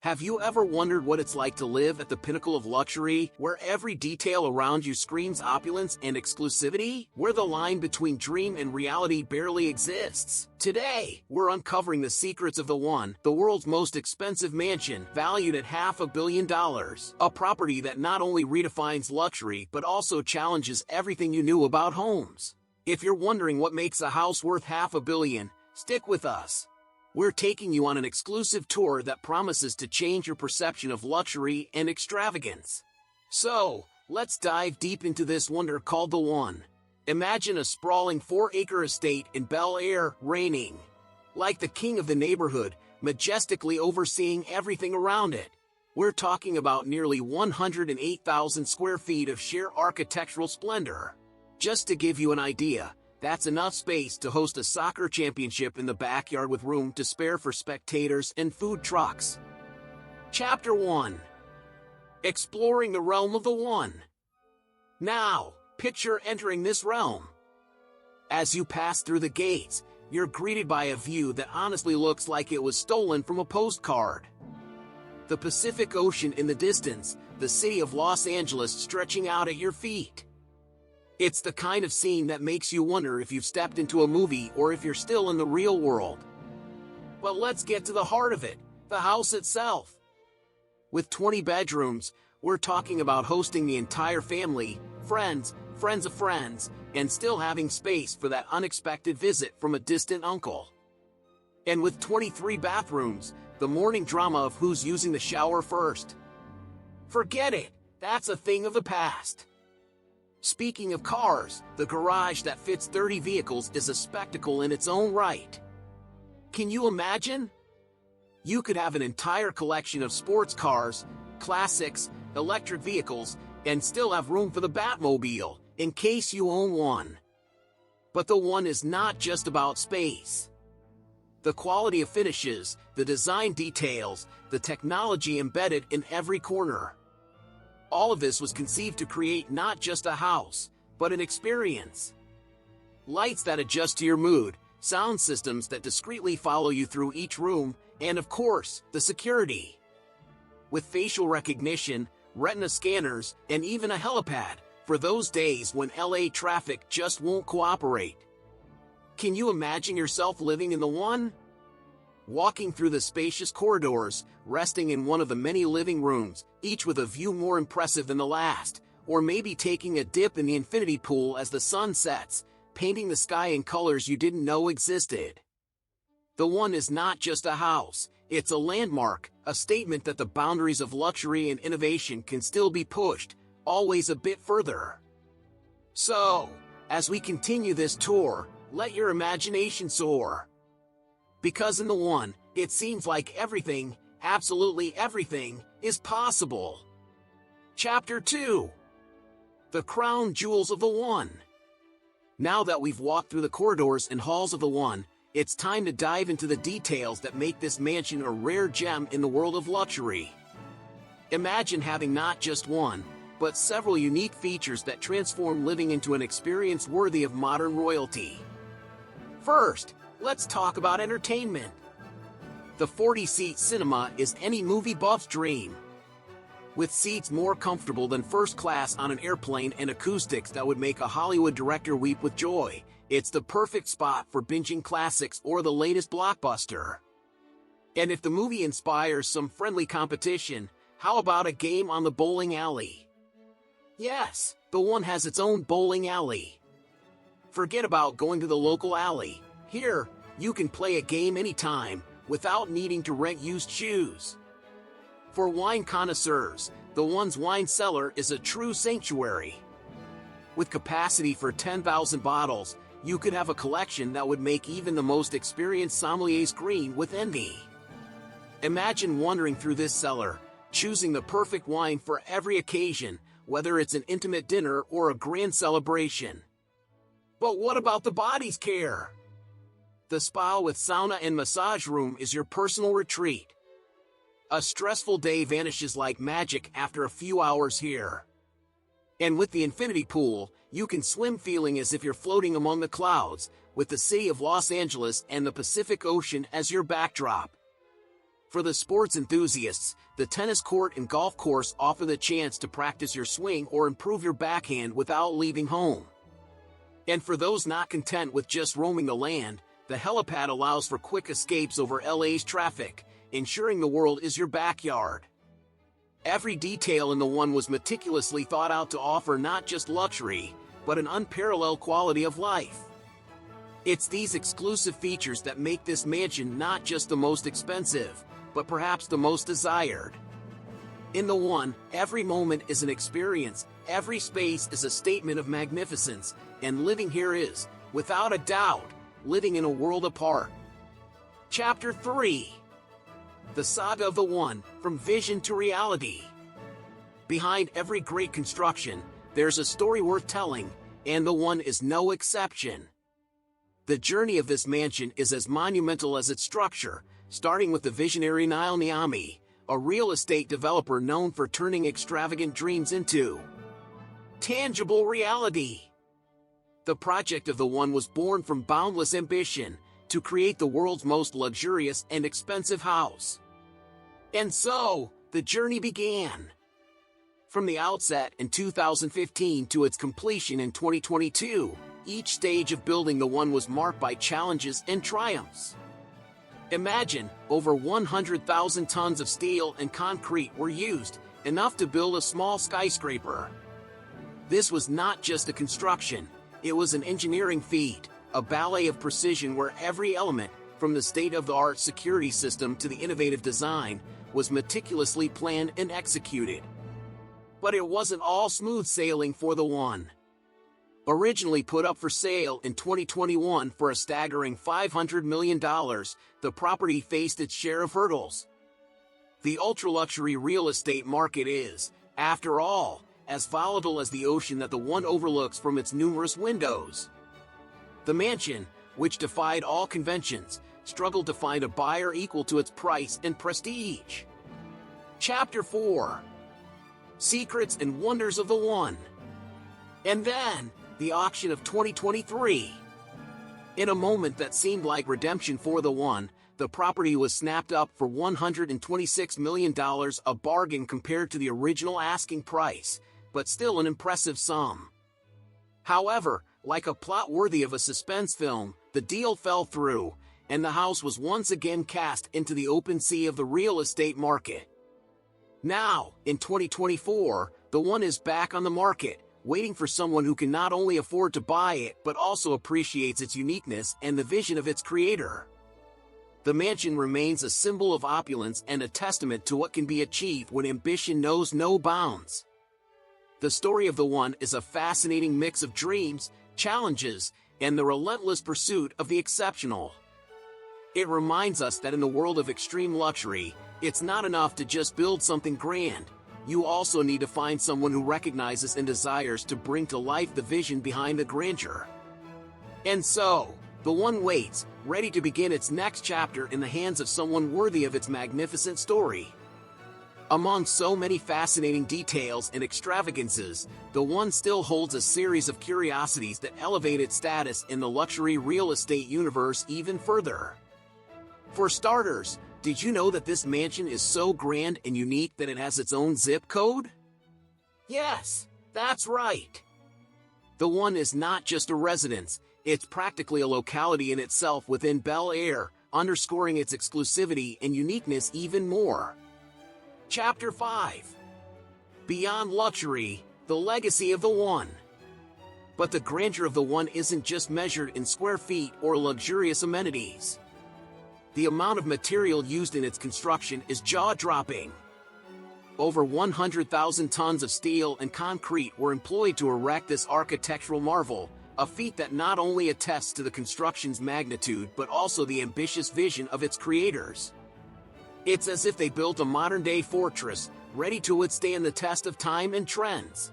Have you ever wondered what it's like to live at the pinnacle of luxury, where every detail around you screams opulence and exclusivity, where the line between dream and reality barely exists? Today, we're uncovering the secrets of the One, the world's most expensive mansion, valued at $500 million. A property that not only redefines luxury but also challenges everything you knew about homes. If you're wondering what makes a house worth $500 million, stick with us. We're taking you on an exclusive tour that promises to change your perception of luxury and extravagance. So, let's dive deep into this wonder called the One. Imagine a sprawling 4-acre estate in Bel Air, reigning like the king of the neighborhood, majestically overseeing everything around it. We're talking about nearly 108,000 square feet of sheer architectural splendor. Just to give you an idea, that's enough space to host a soccer championship in the backyard with room to spare for spectators and food trucks. Chapter 1. Exploring the realm of the One. Now, picture entering this realm. As you pass through the gates, you're greeted by a view that honestly looks like it was stolen from a postcard. The Pacific Ocean in the distance, the city of Los Angeles stretching out at your feet. It's the kind of scene that makes you wonder if you've stepped into a movie or if you're still in the real world. But let's get to the heart of it, the house itself. With 20 bedrooms, we're talking about hosting the entire family, friends of friends, and still having space for that unexpected visit from a distant uncle. And with 23 bathrooms, the morning drama of who's using the shower first. Forget it, that's a thing of the past. Speaking of cars, the garage that fits 30 vehicles is a spectacle in its own right. Can you imagine? You could have an entire collection of sports cars, classics, electric vehicles, and still have room for the Batmobile, in case you own one. But the One is not just about space. The quality of finishes, the design details, the technology embedded in every corner. All of this was conceived to create not just a house, but an experience. Lights that adjust to your mood, sound systems that discreetly follow you through each room, and of course, the security. With facial recognition, retina scanners, and even a helipad, for those days when LA traffic just won't cooperate. Can you imagine yourself living in the One? Walking through the spacious corridors, resting in one of the many living rooms, each with a view more impressive than the last, or maybe taking a dip in the infinity pool as the sun sets, painting the sky in colors you didn't know existed. The One is not just a house, it's a landmark, a statement that the boundaries of luxury and innovation can still be pushed, always a bit further. So, as we continue this tour, let your imagination soar. Because in the One, it seems like everything, absolutely everything, is possible. Chapter 2. The Crown Jewels of the One. Now that we've walked through the corridors and halls of the One, it's time to dive into the details that make this mansion a rare gem in the world of luxury. Imagine having not just one, but several unique features that transform living into an experience worthy of modern royalty. First, let's talk about entertainment. The 40-seat cinema is any movie buff's dream. With seats more comfortable than first class on an airplane and acoustics that would make a Hollywood director weep with joy, it's the perfect spot for binging classics or the latest blockbuster. And if the movie inspires some friendly competition, how about a game on the bowling alley? Yes, the One has its own bowling alley. Forget about going to the local alley. Here, you can play a game anytime, without needing to rent used shoes. For wine connoisseurs, the One's wine cellar is a true sanctuary. With capacity for 10,000 bottles, you could have a collection that would make even the most experienced sommeliers green with envy. Imagine wandering through this cellar, choosing the perfect wine for every occasion, whether it's an intimate dinner or a grand celebration. But what about the body's care? The spa with sauna and massage room is your personal retreat. A stressful day vanishes like magic after a few hours here. And with the infinity pool, you can swim feeling as if you're floating among the clouds, with the city of Los Angeles and the Pacific Ocean as your backdrop. For the sports enthusiasts, the tennis court and golf course offer the chance to practice your swing or improve your backhand without leaving home. And for those not content with just roaming the land, the helipad allows for quick escapes over LA's traffic, ensuring the world is your backyard. Every detail in the One was meticulously thought out to offer not just luxury, but an unparalleled quality of life. It's these exclusive features that make this mansion not just the most expensive, but perhaps the most desired. In the One, every moment is an experience, every space is a statement of magnificence, and living here is, without a doubt, living in a world apart. Chapter 3. The Saga of the One, from Vision to Reality. Behind every great construction, there's a story worth telling, and the One is no exception. The journey of this mansion is as monumental as its structure, starting with the visionary Niall Niami, a real estate developer known for turning extravagant dreams into tangible reality. The project of the One was born from boundless ambition to create the world's most luxurious and expensive house. And so, the journey began. From the outset in 2015 to its completion in 2022, each stage of building the One was marked by challenges and triumphs. Imagine, over 100,000 tons of steel and concrete were used, enough to build a small skyscraper. This was not just a construction, it was an engineering feat, a ballet of precision where every element, from the state-of-the-art security system to the innovative design, was meticulously planned and executed. But it wasn't all smooth sailing for the One. Originally put up for sale in 2021 for a staggering $500 million, the property faced its share of hurdles. The ultra-luxury real estate market is, after all, as volatile as the ocean that the One overlooks from its numerous windows. The mansion, which defied all conventions, struggled to find a buyer equal to its price and prestige. Chapter 4. Secrets and Wonders of the One. And then, the auction of 2023. In a moment that seemed like redemption for the One, the property was snapped up for $126 million, a bargain compared to the original asking price, but still an impressive sum. However, like a plot worthy of a suspense film, the deal fell through, and the house was once again cast into the open sea of the real estate market. Now, in 2024, the One is back on the market, waiting for someone who can not only afford to buy it but also appreciates its uniqueness and the vision of its creator. The mansion remains a symbol of opulence and a testament to what can be achieved when ambition knows no bounds. The story of the One is a fascinating mix of dreams, challenges, and the relentless pursuit of the exceptional. It reminds us that in the world of extreme luxury, it's not enough to just build something grand. You also need to find someone who recognizes and desires to bring to life the vision behind the grandeur. And so, the One waits, ready to begin its next chapter in the hands of someone worthy of its magnificent story. Among so many fascinating details and extravagances, the One still holds a series of curiosities that elevate its status in the luxury real estate universe even further. For starters, did you know that this mansion is so grand and unique that it has its own zip code? Yes, that's right. The One is not just a residence, it's practically a locality in itself within Bel Air, underscoring its exclusivity and uniqueness even more. Chapter 5. Beyond Luxury, the Legacy of the One. But the grandeur of the One isn't just measured in square feet or luxurious amenities. The amount of material used in its construction is jaw-dropping. Over 100,000 tons of steel and concrete were employed to erect this architectural marvel, a feat that not only attests to the construction's magnitude but also the ambitious vision of its creators. It's as if they built a modern-day fortress, ready to withstand the test of time and trends.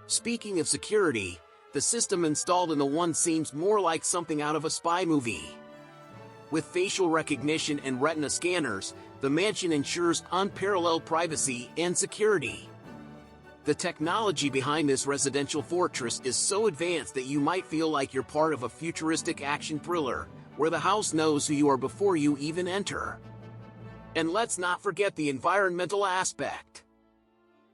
Speaking of security, the system installed in the One seems more like something out of a spy movie. With facial recognition and retina scanners, the mansion ensures unparalleled privacy and security. The technology behind this residential fortress is so advanced that you might feel like you're part of a futuristic action thriller, where the house knows who you are before you even enter. And let's not forget the environmental aspect.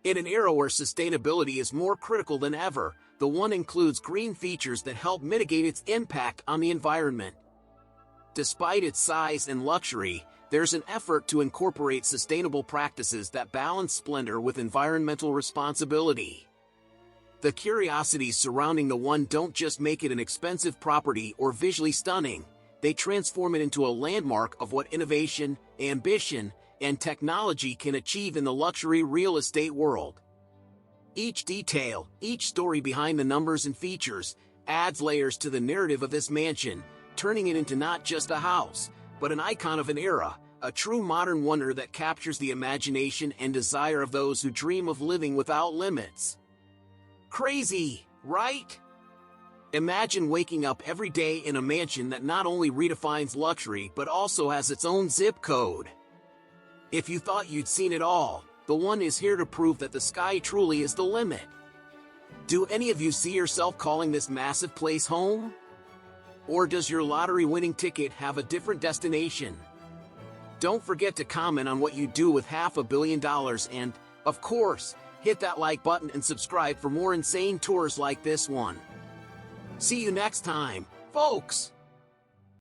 In an era where sustainability is more critical than ever, the one includes green features that help mitigate its impact on the environment. Despite its size and luxury, there's an effort to incorporate sustainable practices that balance splendor with environmental responsibility. The curiosities surrounding the One don't just make it an expensive property or visually stunning, they transform it into a landmark of what innovation, ambition, and technology can achieve in the luxury real estate world. Each detail, each story behind the numbers and features, adds layers to the narrative of this mansion, turning it into not just a house, but an icon of an era, a true modern wonder that captures the imagination and desire of those who dream of living without limits. Crazy, right? Imagine waking up every day in a mansion that not only redefines luxury but also has its own zip code. If you thought you'd seen it all, the One is here to prove that the sky truly is the limit. Do any of you see yourself calling this massive place home? Or does your lottery-winning ticket have a different destination? Don't forget to comment on what you do with $500 million and, of course, hit that like button and subscribe for more insane tours like this one. See you next time, folks!